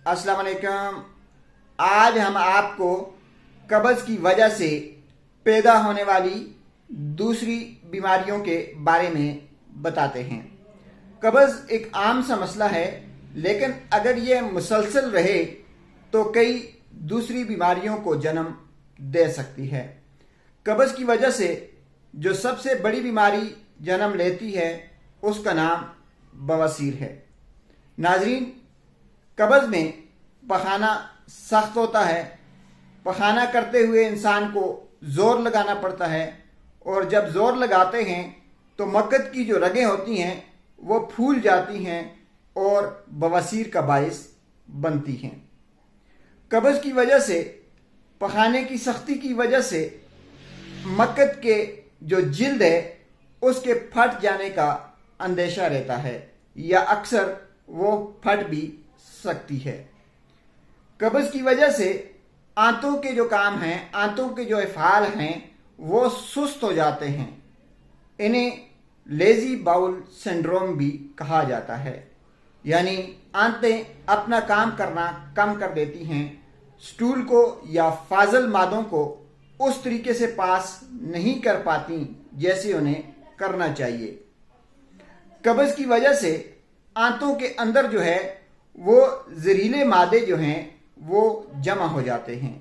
अस्सलाम वालेकुम। आज हम आपको कब्ज़ की वजह से पैदा होने वाली दूसरी बीमारियों के बारे में बताते हैं। कब्ज़ एक आम सा मसला है, लेकिन अगर ये मुसलसल रहे तो कई दूसरी बीमारियों को जन्म दे सकती है। कब्ज़ की वजह से जो सबसे बड़ी बीमारी जन्म लेती है उसका नाम बवासीर है। नाजरीन, कब्ज़ में पखाना सख्त होता है। पखाना करते हुए इंसान को ज़ोर लगाना पड़ता है, और जब ज़ोर लगाते हैं तो मक्कत की जो रगें होती हैं वो फूल जाती हैं और बवासीर का बाइस बनती हैं। कब्ज़ की वजह से, पखाने की सख्ती की वजह से मक्कत के जो जिल्द है उसके फट जाने का अंदेशा रहता है, या अक्सर वो फट भी सकती है। कब्ज़ की वजह से आंतों के जो काम हैं, आंतों के जो अफ़आल हैं वो सुस्त हो जाते हैं। इन्हें लेज़ी बाउल सिंड्रोम भी कहा जाता है, यानी आंतें अपना काम करना कम कर देती हैं, स्टूल को या फाजल मादों को उस तरीके से पास नहीं कर पाती जैसे उन्हें करना चाहिए। कब्ज़ की वजह से आंतों के अंदर जो है वो जहरीले मादे जो हैं वो जमा हो जाते हैं।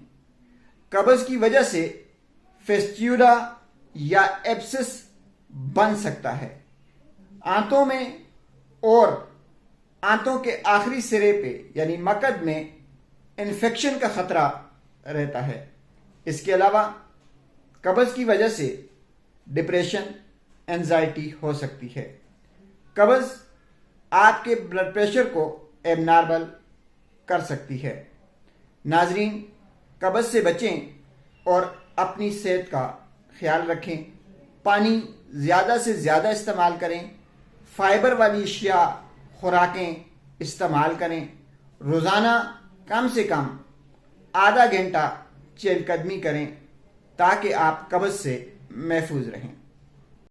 कब्ज़ की वजह से फेस्ट्यूला या एब्सिस बन सकता है। आंतों में और आंतों के आखिरी सिरे पे यानी मकद में इन्फेक्शन का खतरा रहता है। इसके अलावा कब्ज़ की वजह से डिप्रेशन, एंजाइटी हो सकती है। कब्ज़ आपके ब्लड प्रेशर को एबनॉर्मल कर सकती है। नाजरीन, कब्ज़ से बचें और अपनी सेहत का ख्याल रखें। पानी ज़्यादा से ज़्यादा इस्तेमाल करें। फाइबर वाली अशिया खुराकें इस्तेमाल करें। रोज़ाना कम से कम आधा घंटा चहलकदमी करें ताकि आप कब्ज़ से महफूज रहें।